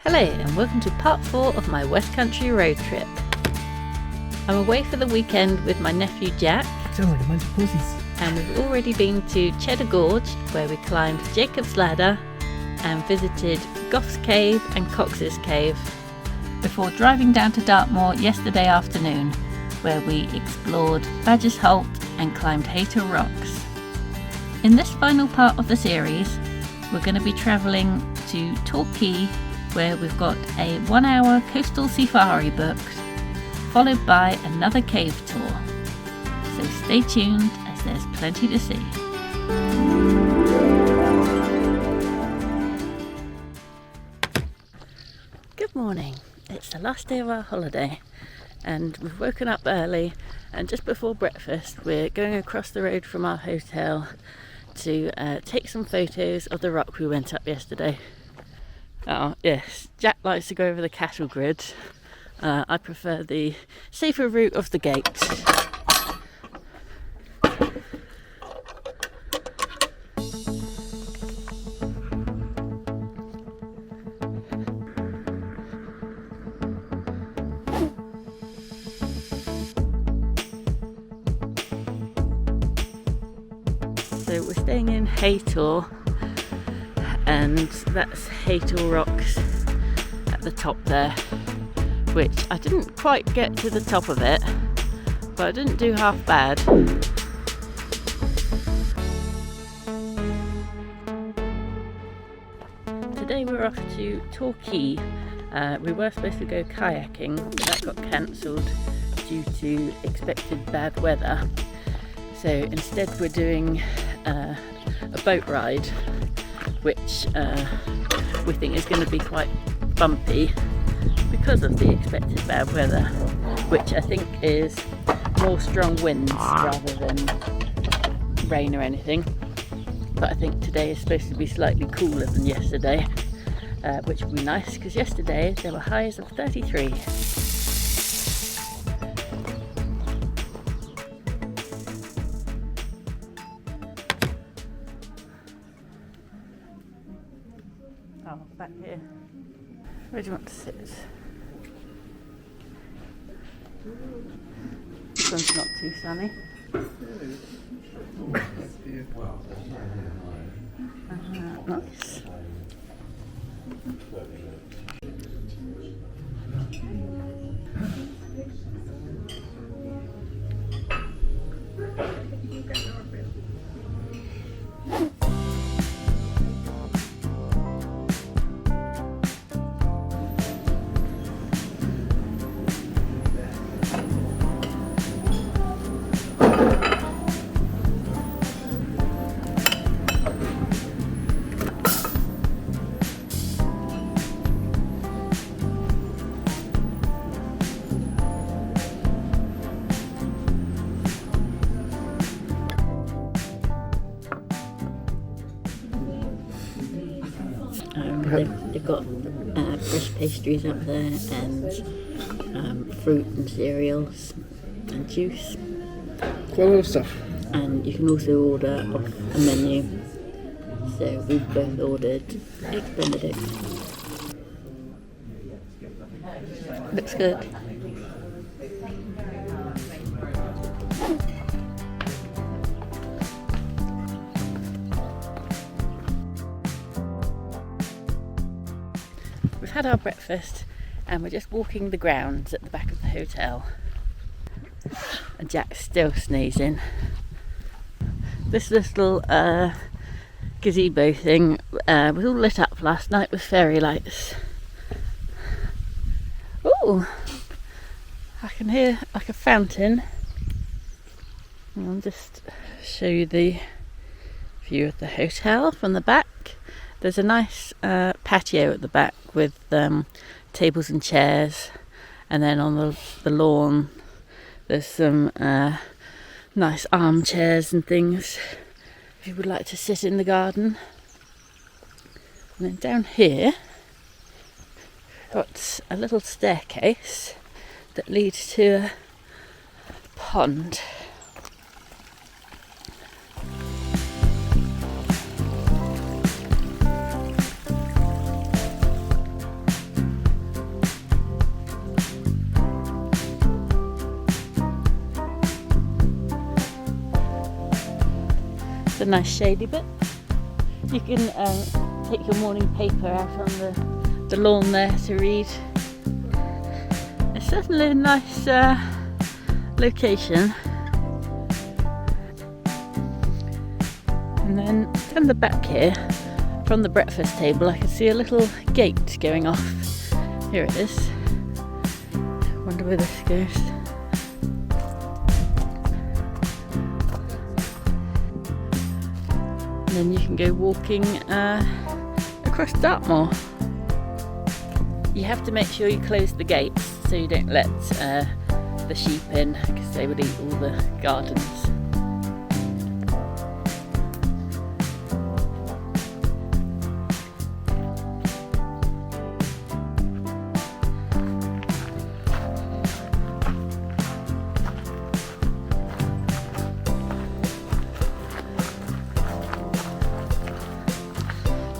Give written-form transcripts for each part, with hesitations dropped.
Hello and welcome to part 4 of my West Country road trip. I'm away for the weekend with my nephew Jack. Sounds like a bunch of pussies. And we've already been to Cheddar Gorge, where we climbed Jacob's Ladder and visited Goff's Cave and Cox's Cave, before driving down to Dartmoor yesterday afternoon, where we explored Badger's Holt and climbed Haytor Rocks. In this final part of the series, we're going to be travelling to Torquay, where we've got a 1-hour coastal Seafari booked, followed by another cave tour. So stay tuned, as there's plenty to see. Good morning. It's the last day of our holiday and we've woken up early, and just before breakfast we're going across the road from our hotel to take some photos of the rock we went up yesterday. Oh yes, Jack likes to go over the cattle grid. I prefer the safer route of the gate. So we're staying in Haytor, and that's Haytor Rocks at the top there, which I didn't quite get to the top of it, but I didn't do half bad. Today we're off to Torquay. We were supposed to go kayaking, but that got cancelled due to expected bad weather. So instead we're doing a boat ride, which we think is going to be quite bumpy because of the expected bad weather, which I think is more strong winds rather than rain or anything. But I think today is supposed to be slightly cooler than yesterday, which would be nice because yesterday there were highs of 33. Oh, back here. Where do you want to sit? This one's not too sunny. Nice. They've got fresh pastries up there, and fruit and cereals and juice. Quite a lot of stuff. And you can also order off a menu. So we've both ordered Eggs Benedict. Looks good. We've had our breakfast and we're just walking the grounds at the back of the hotel, and Jack's still sneezing. This little gazebo thing was all lit up last night with fairy lights. Oh, I can hear like a fountain. I'll just show you the view of the hotel from the back. There's a nice patio at the back with tables and chairs, and then on the lawn there's some nice armchairs and things if you would like to sit in the garden. And then down here got a little staircase that leads to a pond. nice shady bit. You can take your morning paper out on the lawn there to read. It's certainly a nice location. And then down the back here, from the breakfast table, I can see a little gate going off. Here it is. Wonder where this goes. And then you can go walking across Dartmoor. You have to make sure you close the gates so you don't let the sheep in, because they would eat all the gardens.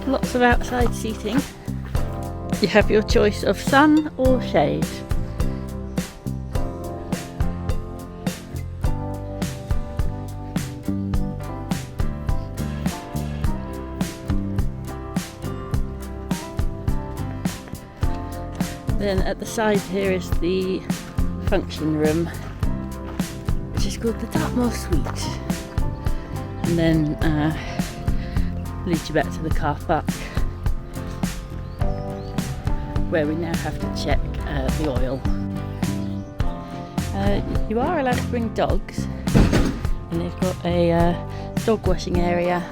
Lots of outside seating. You have your choice of sun or shade. Then at the side here is the function room, which is called the Dartmoor Suite. And then leads you back to the car park, where we now have to check the oil. You are allowed to bring dogs, and they've got a dog washing area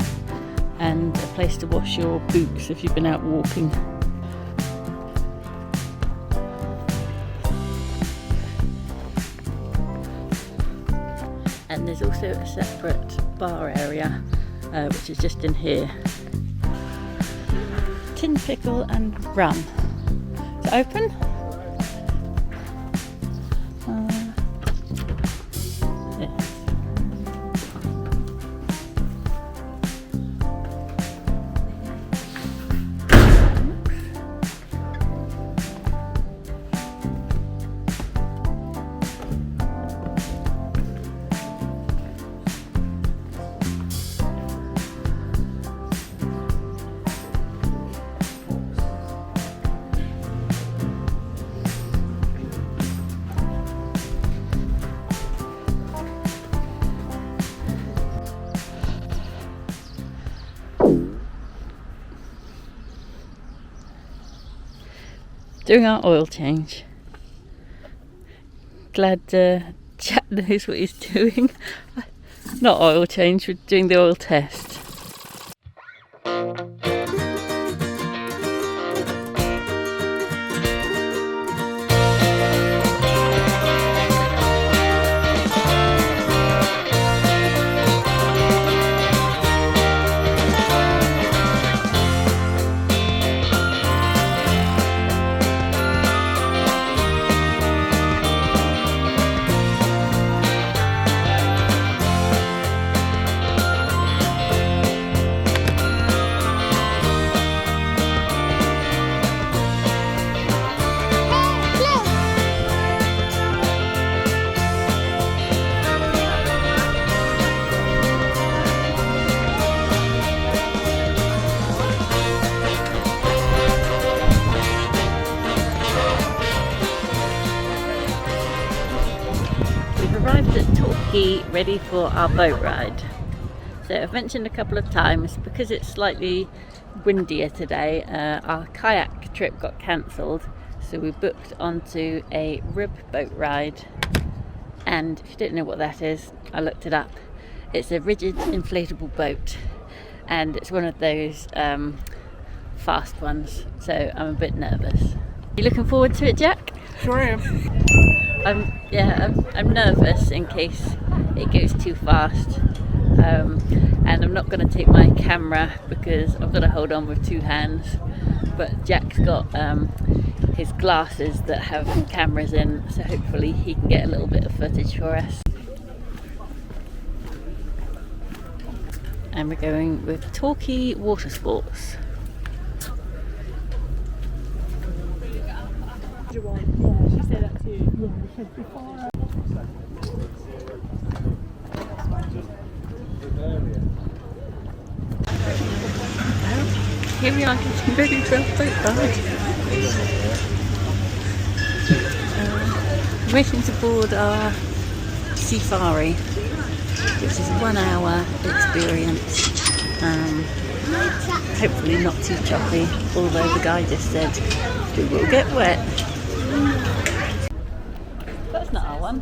and a place to wash your boots if you've been out walking. And there's also a separate bar area, which is just in here. Tin pickle and rum. Is it open? Yes. Doing our oil change. Glad Jack knows what he's doing. Not oil change, we're doing the oil test. Arrived at Torquay, ready for our boat ride. So I've mentioned a couple of times, because it's slightly windier today, our kayak trip got cancelled, so we booked onto a rib boat ride. And if you don't know what that is, I looked it up. It's a rigid inflatable boat, and it's one of those fast ones, so I'm a bit nervous. You looking forward to it, Jack? Sure am. I'm nervous in case it goes too fast, and I'm not going to take my camera because I've got to hold on with two hands, but Jack's got his glasses that have cameras in, so hopefully he can get a little bit of footage for us. And we're going with Torquay Watersports. Yeah, she said that too. Yeah, she said before. Here we are getting ready for our boat ride. Waiting to board our Seafari, which is a 1 hour experience. Hopefully not too choppy, although the guy just said it will get wet. That's not our one.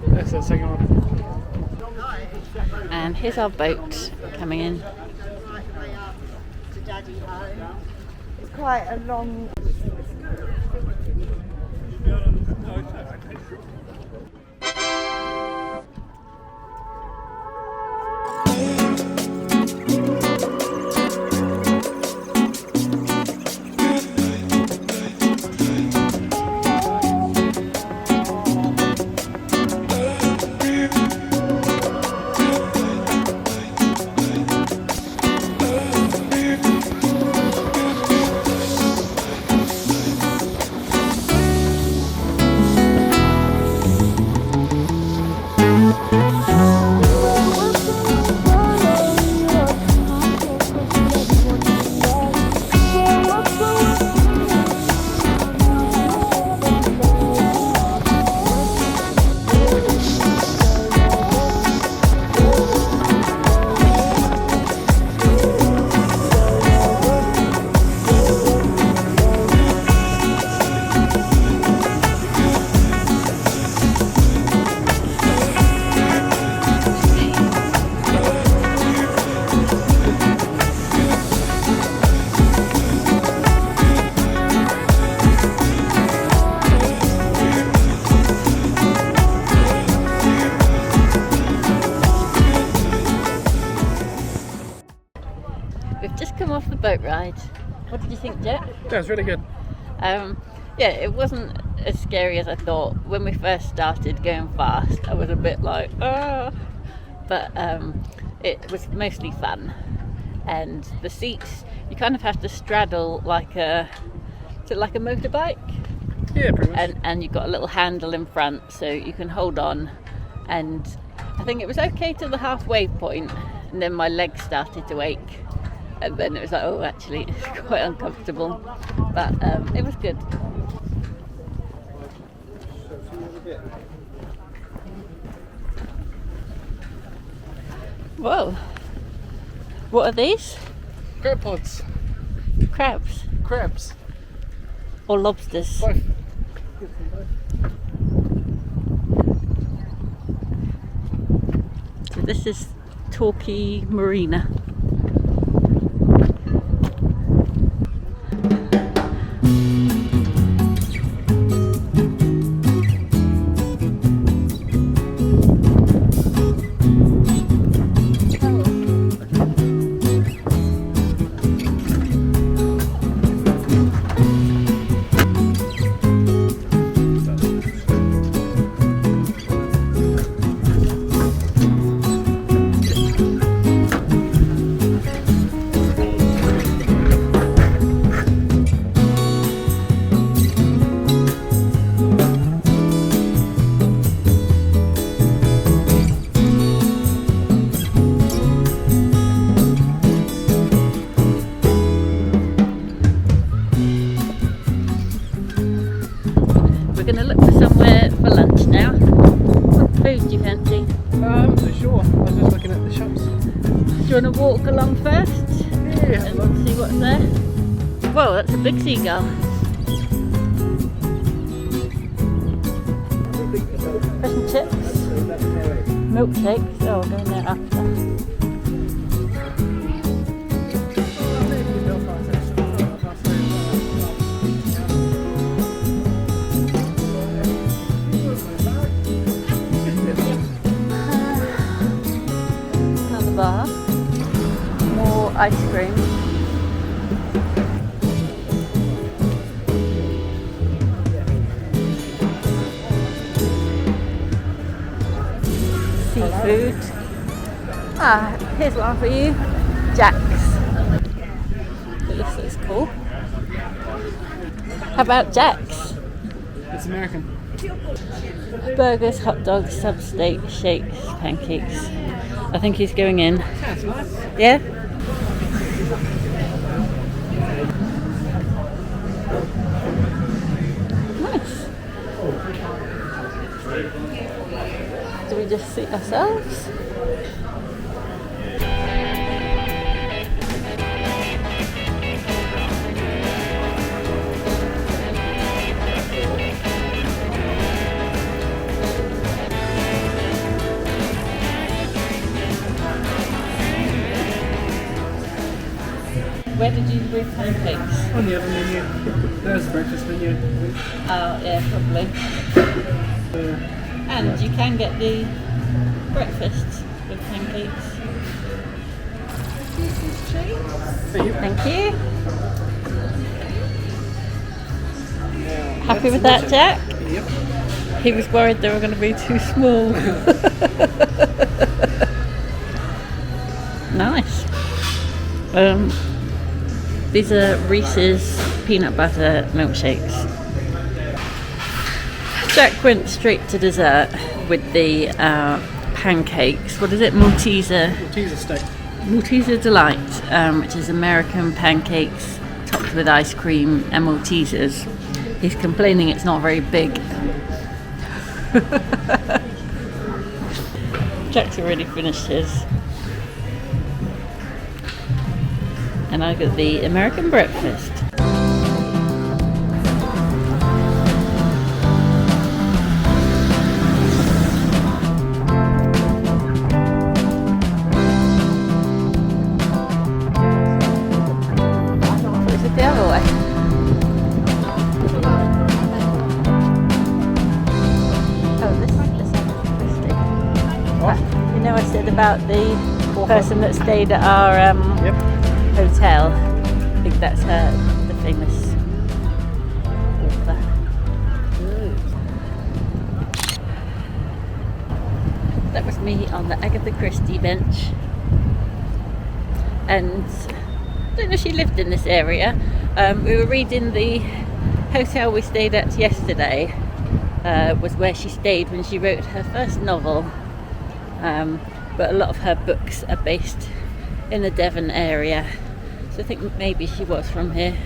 That's the second one. And here's our boat coming in. It's quite a long. We've just come off the boat ride. What did you think, Jet? Yeah, it's really good. Yeah, it wasn't as scary as I thought. When we first started going fast, I was a bit like, ah, but it was mostly fun. And the seats, you kind of have to straddle like a motorbike. Yeah, pretty much. And you've got a little handle in front, so you can hold on. And I think it was okay to the halfway point, and then my legs started to ache. And then it was like, oh, actually, it's quite uncomfortable. But it was good. Whoa. What are these? Crab pods. Crabs? Crabs. Or lobsters? Both. So this is Torquay Marina. We're going to look for somewhere for lunch now. What food do you fancy? I'm not sure. I was just looking at the shops. Do you want to walk along first? Yeah. And see what's there? Whoa, that's a big seagull. Fish and chips. Milkshakes. Oh, I'll go in there after. Bar, more ice cream. Seafood. Ah, here's one for you. Jack's. This looks cool. How about Jack's? It's American. Burgers, hot dogs, sub steak, shakes, pancakes. I think he's going in. That's nice. Yeah? Nice. Do we just seat ourselves? Where did you bring pancakes? On the other menu. There's the breakfast menu. Oh, yeah, probably. And you can get the breakfast with pancakes. Thank you. Happy with that, Jack? Yep. He was worried they were going to be too small. Nice. These are Reese's peanut butter milkshakes. Jack went straight to dessert with the pancakes. What is it? Malteser steak. Malteser Delight, which is American pancakes topped with ice cream and Maltesers. He's complaining it's not very big. Jack's already finished his. And I got the American breakfast. Is it the other way? Oh, this is Christie. What? You know I said about the person that stayed at our Yep. hotel. I think that's her, the famous author. That was me on the Agatha Christie bench. And I don't know if she lived in this area. We were reading the hotel we stayed at yesterday. Was where she stayed when she wrote her first novel. But a lot of her books are based in the Devon area. So I think maybe she was from here.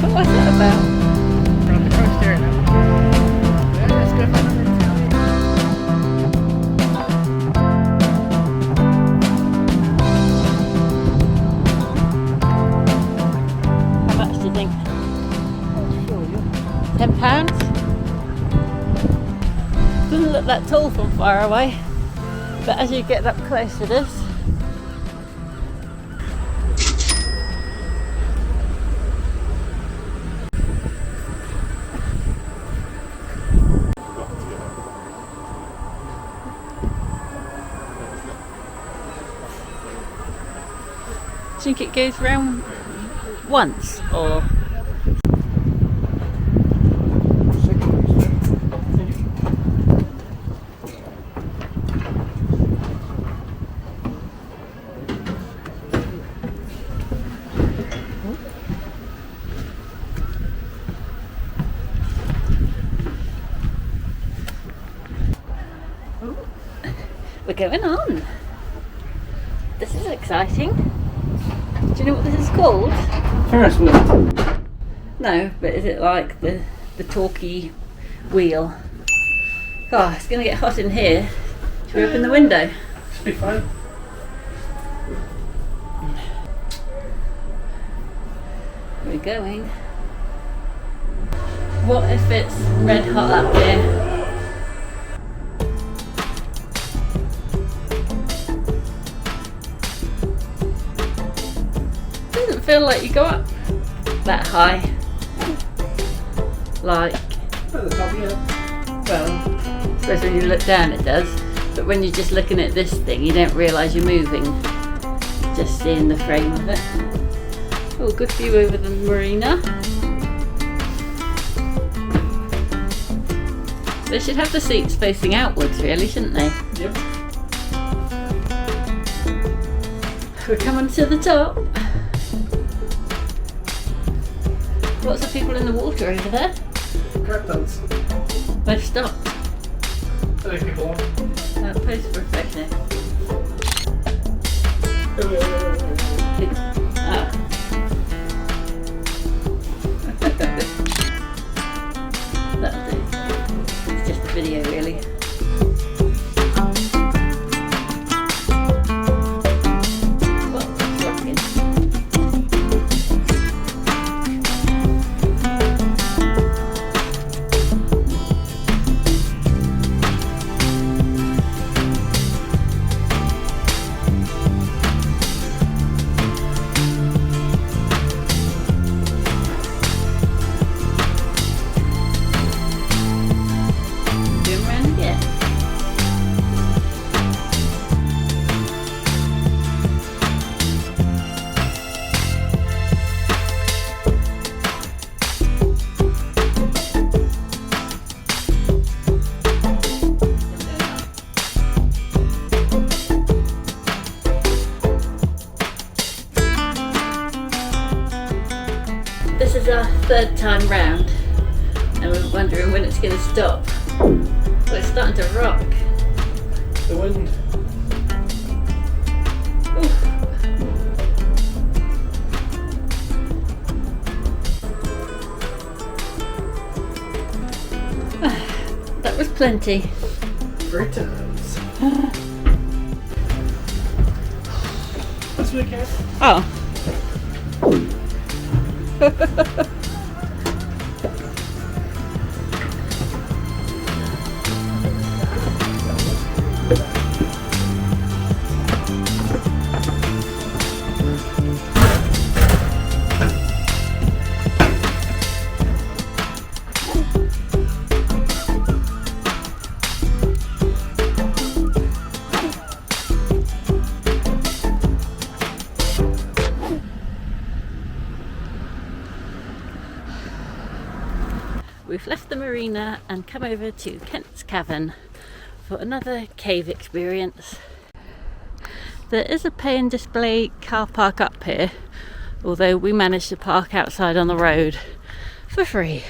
What was that about? From the coast area now. Yeah, let's go find another How much do you think? £10? Doesn't look that tall from far away, but as you get up close to this, do you think it goes round once or? We're going on. This is exciting. Do you know what this is called? Ferris wheel. No, but is it like the Torquay wheel? God, it's going to get hot in here. Should we open the window? Should be fine. We're going. What if it's red hot up here? Doesn't feel like you go up that high. Like, At the top, yeah. well, I suppose when you look down it does, but when you're just looking at this thing you don't realise you're moving, just seeing the frame of it. Oh, good view over the Marina. They should have the seats facing outwards really, shouldn't they? Yep. We're coming to the top. Lots of people in the water over there. Crabs. They've stopped. Hello, people. Post for a picnic. Ah. That'll do. It's just a video, really. Well, that's rocking. This is our third time round and we're wondering when it's going to stop. So it's starting to rock. The wind. That was plenty. Great times. That's what I care. Oh. We've left the marina and come over to Kents Cavern for another cave experience. There is a pay and display car park up here, although we managed to park outside on the road for free.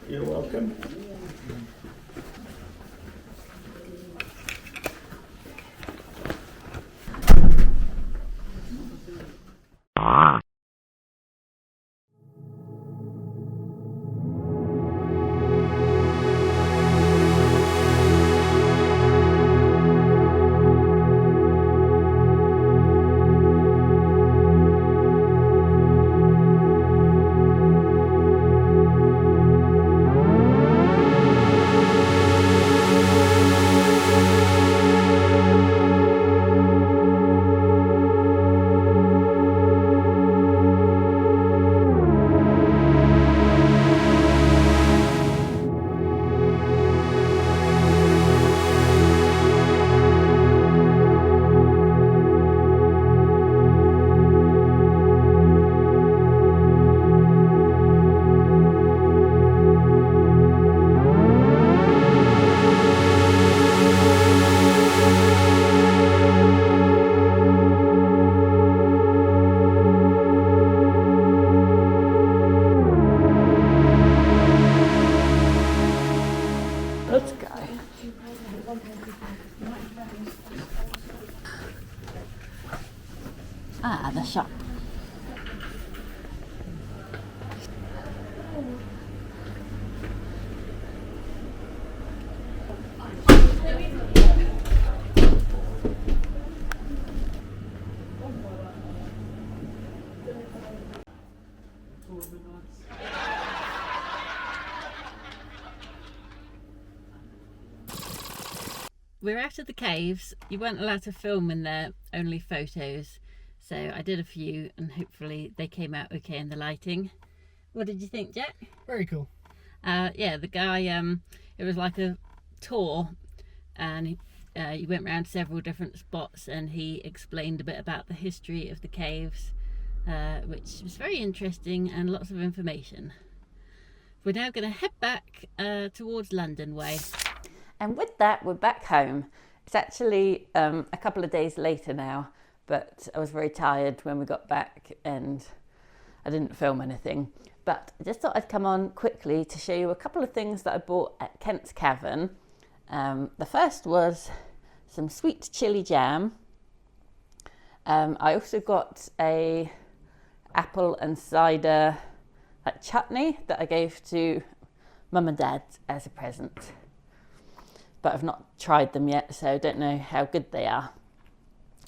You're welcome. Ah, the shop. We're out of the caves. You weren't allowed to film in there, only photos. So I did a few and hopefully they came out okay in the lighting. What did you think, Jack? Very cool. Yeah, the guy, it was like a tour, and you went around several different spots, and he explained a bit about the history of the caves, which was very interesting and lots of information. We're now going to head back towards London way. And with that, we're back home. It's actually a couple of days later now, but I was very tired when we got back and I didn't film anything. But I just thought I'd come on quickly to show you a couple of things that I bought at Kents Cavern. The first was some sweet chili jam. I also got a apple and cider chutney that I gave to Mum and Dad as a present. But I've not tried them yet, so I don't know how good they are.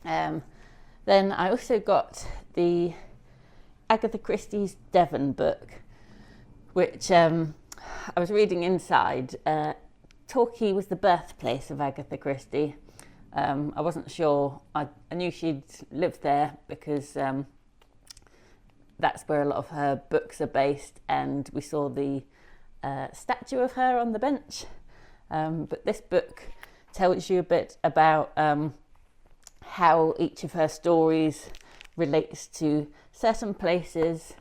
Then I also got the Agatha Christie's Devon book, which I was reading inside. Torquay was the birthplace of Agatha Christie. I wasn't sure. I knew she'd lived there because that's where a lot of her books are based, and we saw the statue of her on the bench. But this book tells you a bit about how each of her stories relates to certain places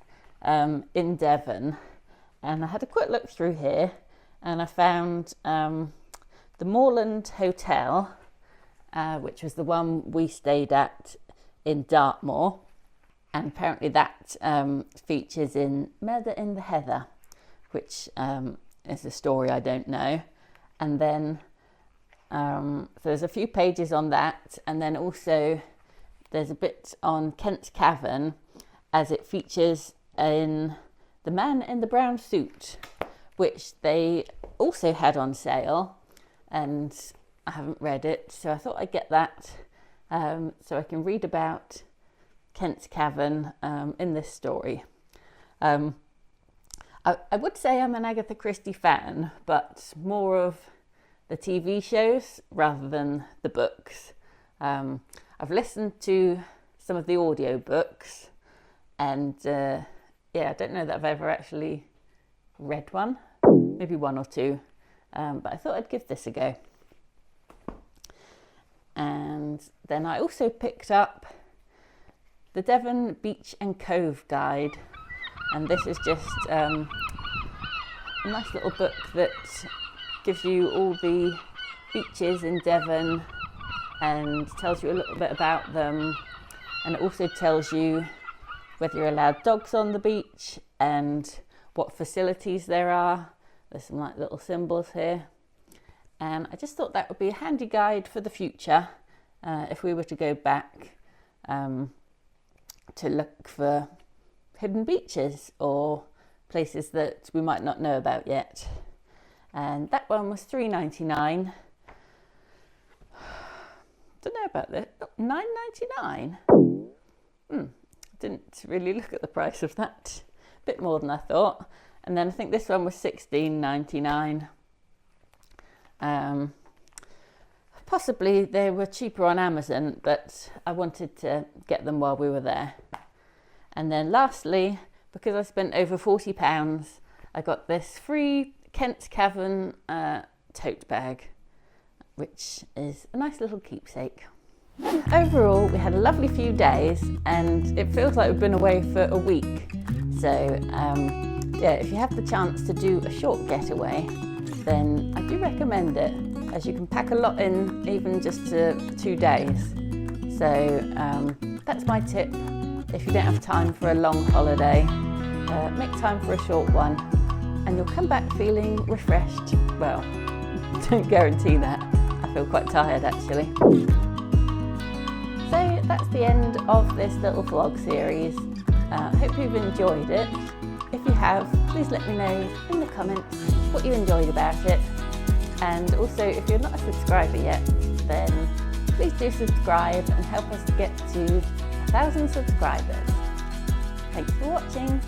in Devon. And I had a quick look through here, and I found the Moorland Hotel, which was the one we stayed at in Dartmoor. And apparently that features in Murder in the Heather, which is a story I don't know. And then so there's a few pages on that, and then also there's a bit on Kents Cavern, as it features in The Man in the Brown Suit, which they also had on sale, and I haven't read it, so I thought I'd get that so I can read about Kents Cavern in this story. I would say I'm an Agatha Christie fan, but more of the TV shows rather than the books. I've listened to some of the audio books, and yeah, I don't know that I've ever actually read one, maybe one or two, but I thought I'd give this a go. And then I also picked up the Devon Beach and Cove Guide, and this is just a nice little book that gives you all the beaches in Devon and tells you a little bit about them, and it also tells you whether you're allowed dogs on the beach and what facilities there are. There's some like little symbols here, and I just thought that would be a handy guide for the future if we were to go back to look for hidden beaches or places that we might not know about yet. And that one was $3.99. Don't know about this. $9.99. Didn't really look at the price of that. A bit more than I thought. And then I think this one was $16.99. Possibly they were cheaper on Amazon, but I wanted to get them while we were there. And then lastly, because I spent over £40, I got this free Kents Cavern tote bag, which is a nice little keepsake. Overall, we had a lovely few days, and it feels like we've been away for a week. So yeah, if you have the chance to do a short getaway, then I do recommend it, as you can pack a lot in even just 2 days. So that's my tip. If you don't have time for a long holiday, make time for a short one, and you'll come back feeling refreshed. Well, don't guarantee that. I feel quite tired actually. So that's the end of this little vlog series. I hope you've enjoyed it. If you have, please let me know in the comments what you enjoyed about it. And also, if you're not a subscriber yet, then please do subscribe and help us to get to 1,000 subscribers. Thanks for watching.